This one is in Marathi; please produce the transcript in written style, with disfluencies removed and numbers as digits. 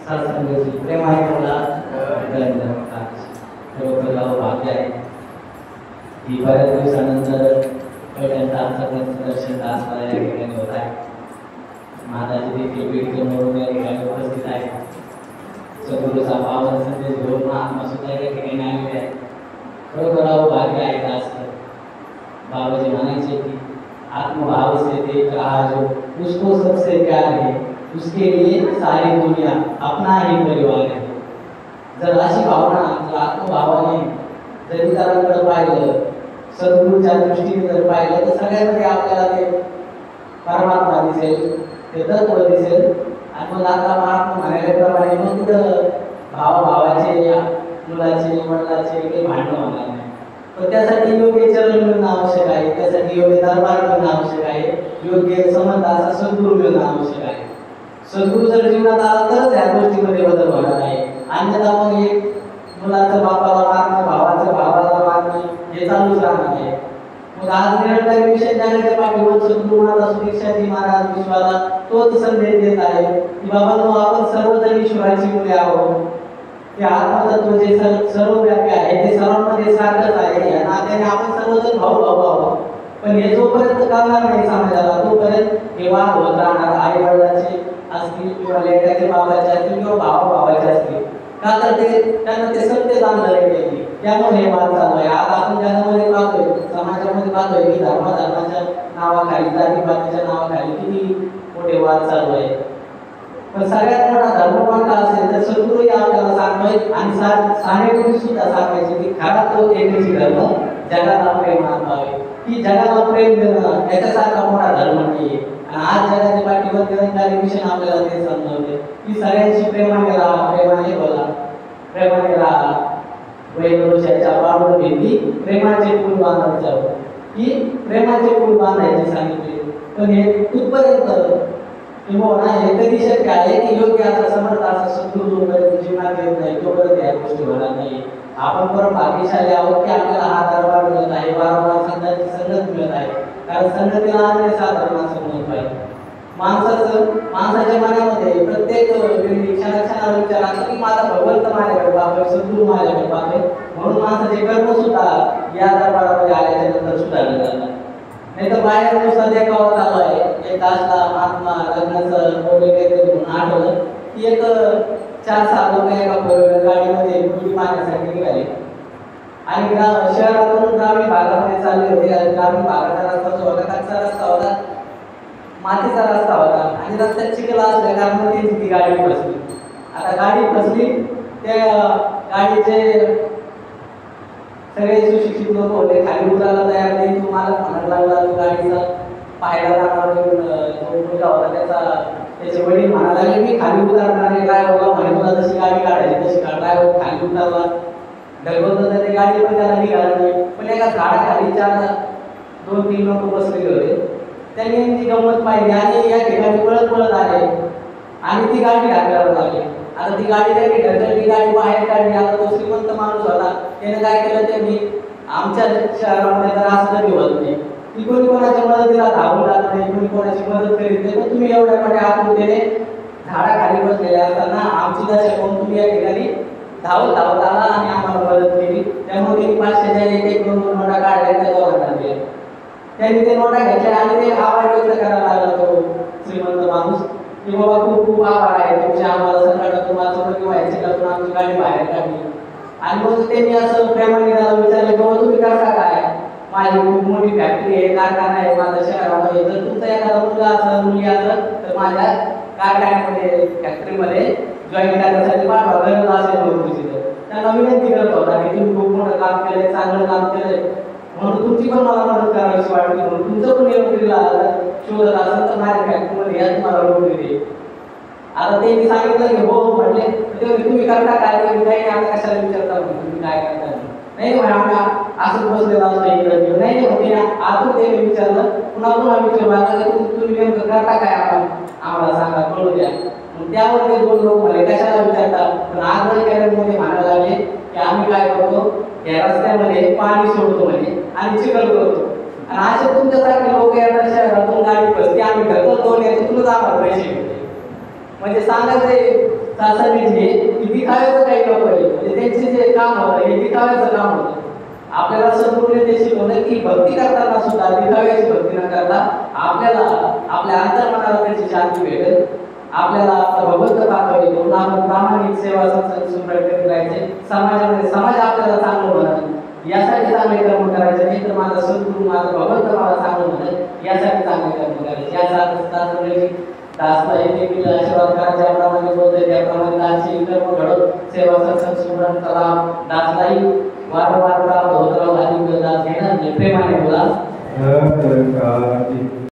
सत्संगाची प्रेम आहे मला खरोखर गाव भाग्य आहे की बऱ्याच दिवसानंतर त्यांचा आमचा दर्शन तास मला या ठिकाणी होत आहे. महाराज देखील बीडचे म्हणून या ठिकाणी उपस्थित आहे. सद्गुरूचा पावन संदेश घेऊन महात्मा सुद्धा या ठिकाणी आलेले आहे. खरोखर गाव भाग्य आहे का असं बाबाजी म्हणायचे की आत्मभाव से देख रहा जो उसको सबसे प्यार है उसके लिए सारी दुनिया अपना ही परिवार है. जर अशी भावना जर आत्मभावाने जर इतरांकडे पाहिलं सद्गुरूच्या दृष्टीने जर पाहिलं तर सगळ्यांमध्ये आपल्याला ते परमात्मा दिसेल, ते तत्व दिसेल. आणि मग आता महात्मा म्हणाल्याप्रमाणे मग तिथं भावाचे मुलाचे वडिलाचे काही भांडणं होणार नाही. पण त्यासाठी योग्य चरण मिळणं आवश्यक आहे, त्यासाठी योग्य दरबार मिळणं आवश्यक आहे, योग्य संबंध असा सद्गुरू मिळणं आवश्यक आहे. सद्गुरू जर जीवनात आला तरच या गोष्टीमध्ये बदल होणार आहे. अन्यथा मग एक मुलाचं बापाला मारणं, भावाचं भावाला मारणं हे चालूच राहणार आहे. मग आज निरंतर विषय ज्ञानाच्या पाठीवर सद्गुरू महाराज सुदीक्षाजी महाराज विश्वाला तोच संदेश देत आहे की बाबांनो आपण सर्वजण ईश्वराची मुले आहोत. ते आत्मतत्व जे सर्वव्यापी आहे ते सर्वांमध्ये सारखंच आहे. या नात्याने आपण सर्वजण भाऊ भाऊ आहोत. पण हे जोपर्यंत कळणार नाही समाजाला तोपर्यंत हे वाद होत राहणार. आई वडिलाचे असतील किंवा लेकराचे बाबाचे असतील किंवा भावाचे असतील का तर त्यांना ते सत्य जाणलं नाही. त्यामुळे हे वाद चालू आहे. आज आपण जगामध्ये पाहतोय, समाजामध्ये पाहतोय की धर्माच्या नावाखाली जातीपातीच्या नावाखाली किती मोठे वाद चालू आहे. पण सगळ्यात मोठा धर्म कोणता असेल तर सद्गुरूही आपल्याला सांगतोय आणि सानेगुरू सुद्धा सांगायचे की खरा तो एकच धर्म जगाला प्रेम मानवावे. की जगाला प्रेम देणं याच्यासारखा मोठा धर्म नाहीये. आणि आज जगाच्या पाठीवर निरंकारी मिशन आपल्याला ते समजवते की सगळ्यांशी प्रेमाने राहा, प्रेमाने बोला, प्रेमाने राहा. वैभवशाच्या बाबत भेटी प्रेमाचे पूल बांधत जाऊ की प्रेमाचे पूल बांधायचे सांगितले. पण हे कुठपर्यंत किंवा हे कधी शक्य आहे की योग्य असा समर्थ असा सद्गुरू जोपर्यंत जीवनात येत नाही तोपर्यंत या गोष्टी होणार नाही. आपण परम भाग्यशाली आहोत की आपल्याला हा दरबार मिळत आहे, वारंवार संतांची संगत मिळत आहे. कारण संगतीला आणणे साधारण असं म्हणत पाहिजे. माणसाच्या मनामध्ये प्रत्येक क्षणाला विचार असतो की माझा भगवंत माझ्याकडे पाहतोय, सद्गुरू माझ्याकडे पाहतोय. म्हणून माणसाचे कर्म सुद्धा या दरबारामध्ये आल्याच्या नंतर सुधारले जातात. नाही तर बाहेर नुसता देखावा चालू आहे. एक तासला महात्मा लग्नाचं काहीतरी म्हणून आठवलं की एक 4-6 लोक एका गाडीमध्ये मुली मारण्यासाठी निघाले आणि शहरातून ग्रामीण भागामध्ये चालले होते. ग्रामीण भागाचा रस्ता जो होता कच्चा रस्ता होता, मातीचा रस्ता होता आणि रस्त्यात चिखल असल्या कारणाने ती गाडी फसली. आता गाडी फसली, त्या गाडीचे सगळे सुशिक्षित लोक होते, खाली उतरायला तयार नाही. तो मालक म्हणायला लागला, तो गाडीचा पाहायला जाणार जो मुलगा होता त्याचे वडील म्हणायला लागले मी खाली उतरणार आहे. ड्रायव्हरला म्हणे तुला जशी गाडी काढायची तशी काढ. ड्रायव्हर खाली उतरला, ढकलत त्याने गाडी पण त्याला निघाला नाही. पण एका झाडाखाली 2-3 लोक बसलेले होते. त्यांनी ती गंमत पाहिली आणि या ठिकाणी पळत आले आणि ती गाडी ढकलायला लागली. आता ती गाडी त्यांनी ढकलली, गाडी बाहेर काढली. आता तो श्रीमंत माणूस होता, त्याने काय केलं, त्यांनी आमच्या शहरामध्ये तर असं कधी होत नाही की कोणी कोणाच्या मदतीला धावून जात नाही, कोणी कोणाची मदत करीत नाही. पण तुम्ही एवढ्या मोठ्या आतुरतेने झाडाखाली बसलेले असताना आमची दशा पाहून तुम्ही या ठिकाणी धावत आला आणि आम्हाला मदत केली. त्यामुळे त्यांनी 500च्या 1-2 नोटा काढल्या, त्या दोघांना दिल्या. त्यांनी ते नोटा घेतल्या आणि ते आभार व्यक्त करायला लागला तो श्रीमंत माणूस की बाबा खूप खूप आभार आहे तुमचे, आम्हाला सकाळातून वाचवलं किंवा ह्याच्यातून आमची गाडी बाहेर काढली. आणि मग त्यांनी असं प्रेमाने त्याला विचारलं बाबा तुम्ही करता काय? माझी खूप मोठी फॅक्टरी आहे, कारखाना आहे माझ्या शहरामध्ये. जर तुमचा एखादा मुलगा असं मुलगी असं तर माझ्या कारखान्यामध्ये फॅक्टरीमध्ये जॉईन करण्यासाठी पाठवा, गरज असेल नोकरीची तर. त्यांना विनंती करत होता की तुम्ही खूप मोठं काम केलंय, चांगलं काम केलंय, म्हणून तुमची पण मला मदत करावीशी वाटली. म्हणून तुमचं पण नोकरीला शोधत असेल तर माझ्या फॅक्टरीमध्ये या तुम्हाला नोकरी दे. आता त्यांनी सांगितलं की हो म्हटले. तुम्ही करता काय? नाही आता कशाला विचारता तुम्ही काय करता? नाही आम्ही असंच बसलेला असतो इकडे. नाही म्हणजे आतून त्यांनी विचारलं, पुन्हा विचारलं तुम्ही नेमकं करता काय आपण आम्हाला सांगा, कळू द्या. त्यावर ते 2 लोक म्हणे कशाला विचारता? पण आज कॅरेटमध्ये म्हणायला लागले की आम्ही काय करतो या रस्त्यामध्ये पाणी सोडतो म्हणे आणि चिखल करतो. आणि असे तुमच्यासारखे लोक येतात शहरातून गाडी फसते आम्ही ढकलतो याच्यातूनच आम्हाला पैसे मिळते. म्हणजे सांगायचं सासरीच हे की दिखाव्याचं काही नको आहे. म्हणजे त्यांचे जे काम होतं हे दिखाव्याचं काम होतं. आपल्याला सद्गुरूने ते शिकवलं की भक्ती करताना सुद्धा दिखाव्याची भक्ती न करता आपल्याला आपल्या अंतर्मनाला त्याची शांती भेटेल. आपल्याला भगवंत पाहतोय म्हणून आपण प्रामाणिक सेवा संस्कृत करायचे. समाजामध्ये समाज आपल्याला चांगलं म्हणेल यासाठी चांगले कर्म करायचे. नाही तर माझा सद्गुरू माझा भगवंत मला चांगलं म्हणेल यासाठी चांगले कर्म करायचे. या दासता हे देखील आशीर्वाद